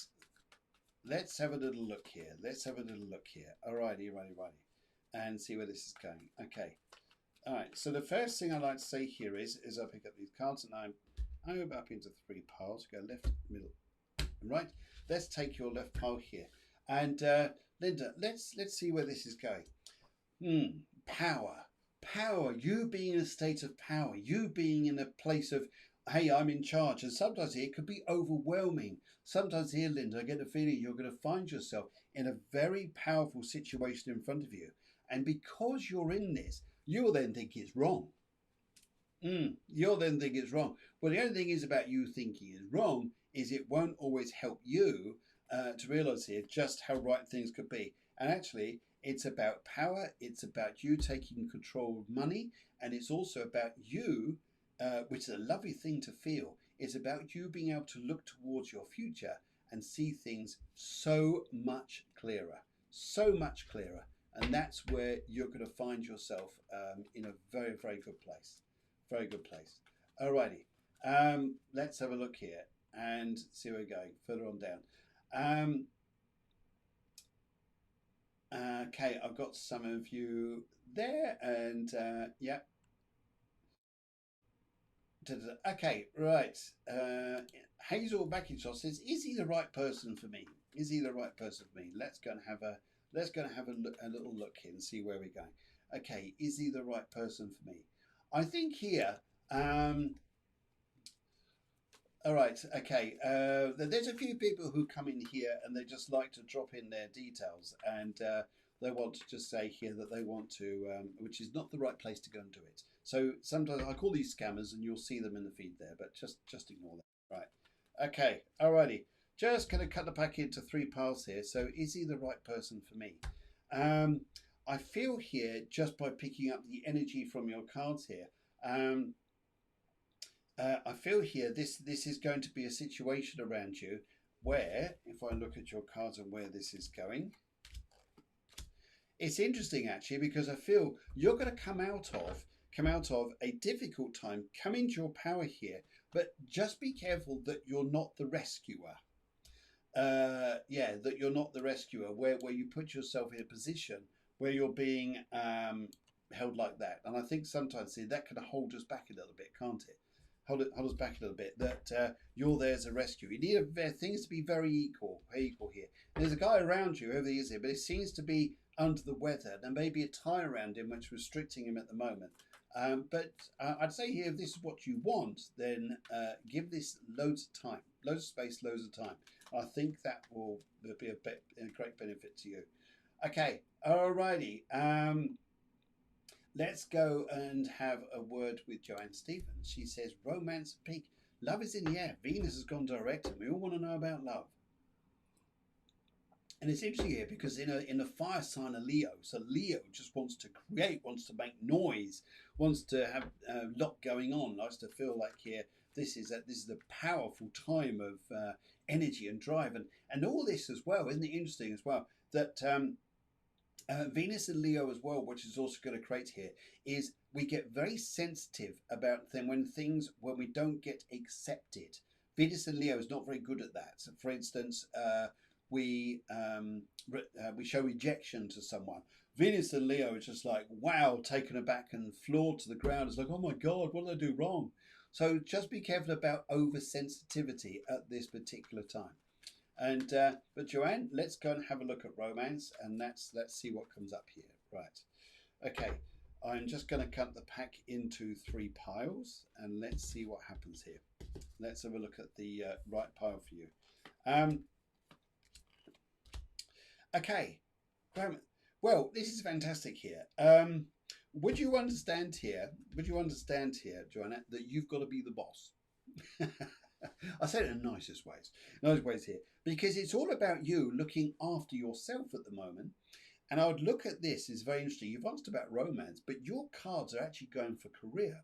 Let's have a little look here. Alrighty. And see where this is going. Okay. All right. So the first thing I like to say here is I pick up these cards and I move up into three piles. Go left, middle, and right. Let's take your left pile here. And Linda, let's see where this is going. Power. You being in a state of power. You being in a place of, hey, I'm in charge. And sometimes it could be overwhelming. Sometimes here, Linda, I get the feeling you're going to find yourself in a very powerful situation in front of you. And because you're in this, you'll then think it's wrong. You'll then think it's wrong. Well, the only thing is about you thinking it's wrong is it won't always help you to realise here just how right things could be. And actually, it's about power. It's about you taking control of money. And it's also about you, which is a lovely thing to feel. It's about you being able to look towards your future and see things so much clearer. And that's where you're going to find yourself in a very good place. Very good place. Alrighty. Let's have a look here and see where we're going. Further on down. Okay, I've got some of you there, and yeah. Okay, right. Hazel Mackintosh says, "Is he the right person for me? Let's go and have a little look here and see where we're going. Okay, is he the right person for me? I think here, all right, okay. There's a few people who come in here and they just like to drop in their details, and they want to just say here that they want to, which is not the right place to go and do it. So sometimes I call these scammers, and you'll see them in the feed there, but just ignore them. Right. Okay. Alrighty. Just going to cut the pack into three piles here. So is he the right person for me? Um, I feel here just by picking up the energy from your cards here. Um, I feel here this is going to be a situation around you where, if I look at your cards and where this is going, it's interesting actually because I feel you're going to come out of a difficult time, come into your power here, but just be careful that you're not the rescuer. Yeah, that you're not the rescuer, where you put yourself in a position where you're being held like that. And I think sometimes see that can hold us back a little bit, can't it? Hold us back a little bit. That you're there as a rescue. You need things to be very equal here. There's a guy around you, whoever he is here, but it seems to be under the weather. There may be a tie around him which is restricting him at the moment. But I'd say here, if this is what you want, then give this loads of time, loads of space, loads of time. I think that will be a great benefit to you. Okay, alrighty. Let's go and have a word with Joanne Stevens. She says, romance peak. Love is in the air. Venus has gone direct, and we all want to know about love. And it's interesting here because in a fire sign of Leo, so Leo just wants to create, wants to make noise, wants to have a lot going on, likes to feel like here this is a powerful time of energy and drive, and all this as well. Isn't it interesting as well that Venus and Leo as well, which is also going to create here, is we get very sensitive about them when we don't get accepted. Venus and Leo is not very good at that. So for instance, we show rejection to someone. Venus and Leo is just like, wow, taken aback and floored to the ground. It's like, oh my God, what did I do wrong? So just be careful about oversensitivity at this particular time. And but Joanne, let's go and have a look at romance, and let's see what comes up here. Right. Okay. I'm just going to cut the pack into three piles, and let's see what happens here. Let's have a look at the right pile for you. Okay. Well, this is fantastic here. Would you understand here, Joanna, that you've got to be the boss? I said it in the nicest ways here, because it's all about you looking after yourself at the moment. And I would look at this as very interesting. You've asked about romance, but your cards are actually going for career.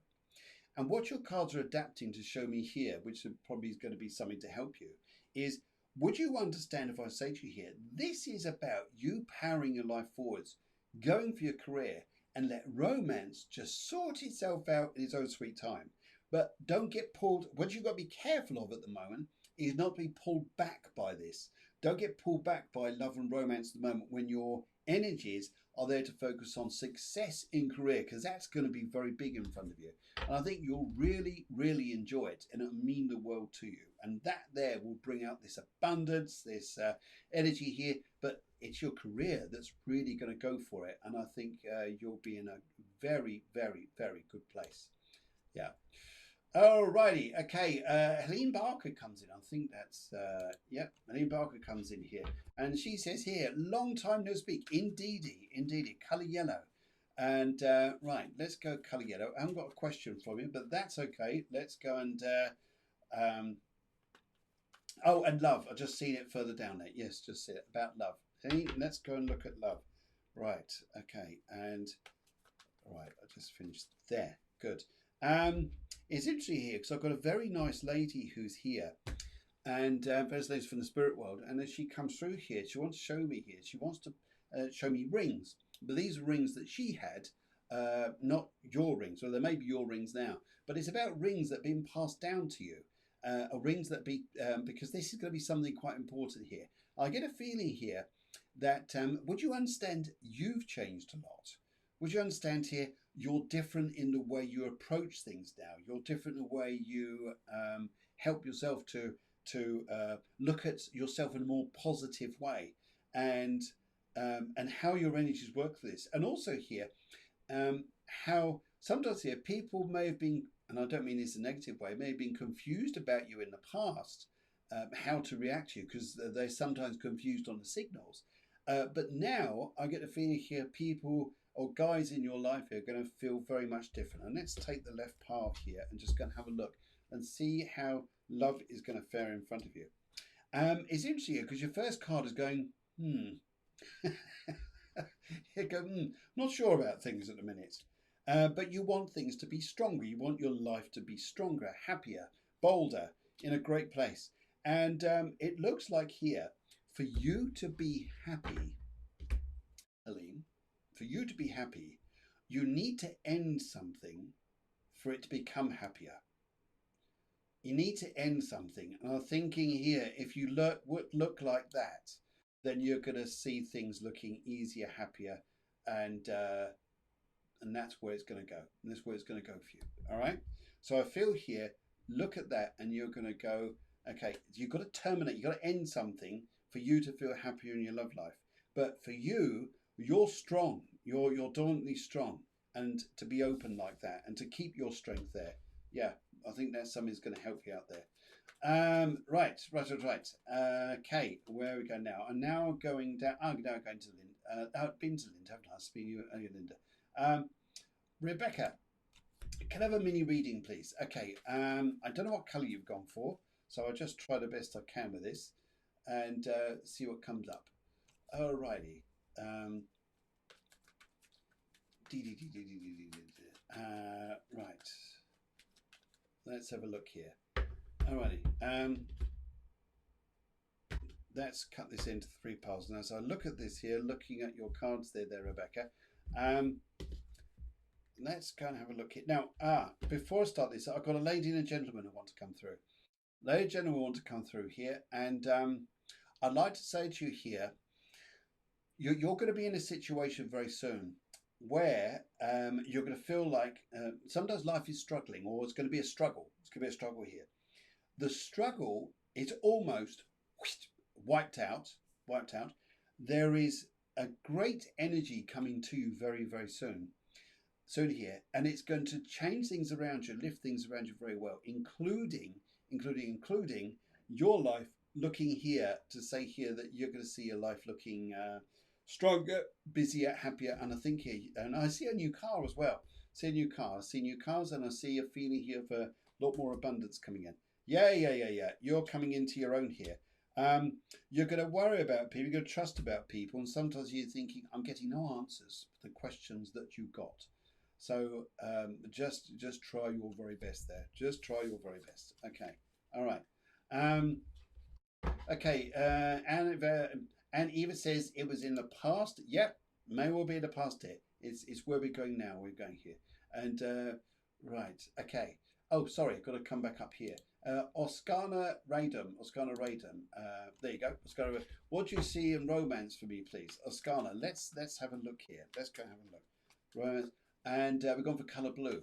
And what your cards are adapting to show me here, which probably is going to be something to help you, is would you understand if I say to you here, this is about you powering your life forwards, going for your career, and let romance just sort itself out in its own sweet time. But don't get pulled. What you've got to be careful of at the moment is not be pulled back by this. Don't get pulled back by love and romance at the moment when your energies are there to focus on success in career, because that's going to be very big in front of you. And I think you'll really, really enjoy it, and it'll mean the world to you. And that there will bring out this abundance, this energy here. But it's your career that's really going to go for it. And I think you'll be in a very, very, very good place. Yeah. Alrighty, okay. Helene Barker comes in. I think that's Helene Barker comes in here, and she says here, "Long time no speak." Indeedy, colour yellow. And right, let's go colour yellow. I haven't got a question from you, but that's okay. Let's go and oh, and love. I've just seen it further down there. Yes, just see it about love. Hey, let's go and look at love. Right, okay, and right, I just finished there. Good. It's interesting here because I've got a very nice lady who's here, and first lady's from the spirit world, and as she comes through here, she wants to show me here. She wants to show me rings, but these are rings that she had, not your rings. Well, they may be your rings now, but it's about rings that have been passed down to you, or rings that be because this is going to be something quite important here. I get a feeling here that would you understand you've changed a lot? Would you understand here you're different in the way you approach things now? You're different in the way you help yourself to look at yourself in a more positive way, and how your energies work for this, and also here how sometimes here people may have been, and I don't mean this in a negative way, may have been confused about you in the past, how to react to you, because they're sometimes confused on the signals. But now I get the feeling here people or guys in your life here are going to feel very much different. And let's take the left path here and just go and have a look and see how love is going to fare in front of you. It's interesting because your first card is going, you go, not sure about things at the minute. But you want things to be stronger. You want your life to be stronger, happier, bolder, in a great place. And it looks like here, for you to be happy, Aline, for you to be happy, you need to end something for it to become happier. You need to end something. And I'm thinking here, if you look like that, then you're going to see things looking easier, happier, and that's where it's going to go. And that's where it's going to go for you. All right. So I feel here, look at that, and you're going to go, okay, you've got to terminate, you've got to end something for you to feel happier in your love life. But for you, you're strong. You're dominantly strong, and to be open like that and to keep your strength there. Yeah, I think that's something that's going to help you out there. Right. Okay, where we go now? I'm now going down. I'm now going to Linda. I've been to Linda, haven't I? Speaking you, Linda. Rebecca, can I have a mini reading, please? Okay. I don't know what colour you've gone for, so I'll just try the best I can with this and see what comes up. Alrighty. Right. Let's have a look here. Alrighty. Let's cut this into 3 piles now. So I look at this here, looking at your cards there, Rebecca. Let's go and have a look here. Now, before I start this, I've got a lady and a gentleman who want to come through. Lady and gentleman want to come through here, and I'd like to say to you here, you're going to be in a situation very soon where you're going to feel like sometimes life is struggling, or it's going to be a struggle. It's going to be a struggle here. The struggle is almost wiped out. There is a great energy coming to you very, very soon here, and it's going to change things around you, lift things around you very well, including your life looking here to say here that you're going to see your life looking stronger, busier, happier, and I think here, and I see a new car as well. I see new cars, and I see a feeling here of a lot more abundance coming in. Yeah. You're coming into your own here. You're going to worry about people, you're going to trust about people, and sometimes you're thinking, I'm getting no answers for the questions that you got. So just try your very best there. Just try your very best. Okay. All right. Okay. And Eva says it was in the past. Yep. May well be in the past here. It's where we're going now. We're going here. And right. Okay. Oh, sorry. Got to come back up here. Oskana Radum. There you go. Oskana. What do you see in romance for me, please? Oskana, let's have a look here. Let's go have a look. Romance. And we've gone for colour blue.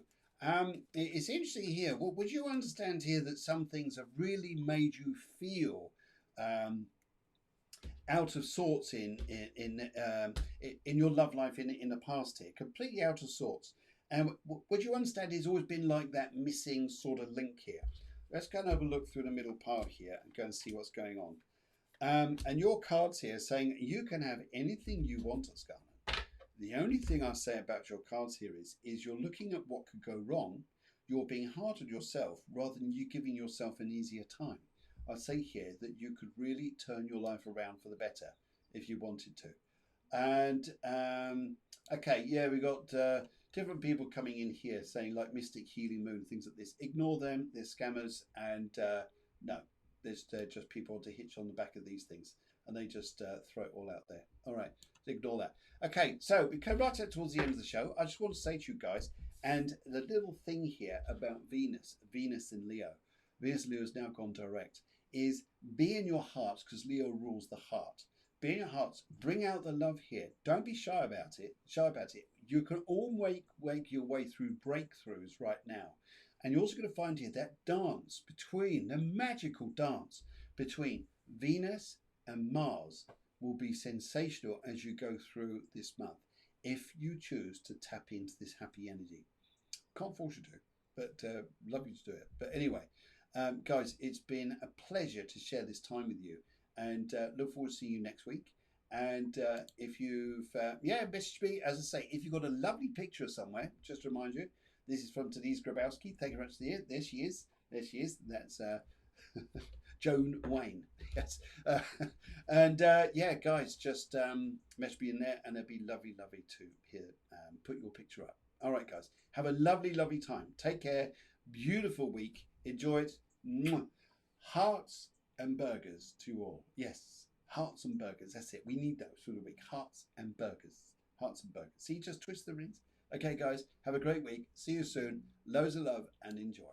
It's interesting here. Would you understand here that some things have really made you feel out of sorts in your love life in the past here, completely out of sorts? And would you understand it's always been like that missing sort of link here? Let's go and have a look through the middle part here and go and see what's going on. And your cards here saying you can have anything you want, Oscar. The only thing I say about your cards here is you're looking at what could go wrong. You're being hard on yourself rather than you giving yourself an easier time. I say here that you could really turn your life around for the better if you wanted to. And okay, yeah, we got different people coming in here saying like Mystic Healing Moon, things like this. Ignore them, they're scammers, and no, they're just people to hitch on the back of these things, and they just throw it all out there. All right, ignore that. Okay, so we come right up towards the end of the show. I just want to say to you guys, and the little thing here about Venus and Leo, Venus and Leo has now gone direct, is be in your heart, because Leo rules the heart. Be in your hearts, bring out the love here. Don't be shy about it. You can all make your way through breakthroughs right now. And you're also going to find here that dance between, the magical dance between Venus and Mars will be sensational as you go through this month if you choose to tap into this happy energy. Can't force you to, but love you to do it. But anyway, guys, it's been a pleasure to share this time with you, and look forward to seeing you next week. And if you've, message me, as I say, if you've got a lovely picture somewhere, just to remind you, this is from Denise Grabowski. Thank you very much. There she is. There she is. That's Joan Wayne. Yes. And guys, just message me in there, and it'd be lovely, lovely to hear. Put your picture up. All right, guys. Have a lovely, lovely time. Take care. Beautiful week. Enjoy it. Mwah. Hearts and burgers to all. Yes. Hearts and burgers. That's it. We need those for the week. Hearts and burgers. Hearts and burgers. See, just twist the rings. Okay, guys. Have a great week. See you soon. Loads of love and enjoy.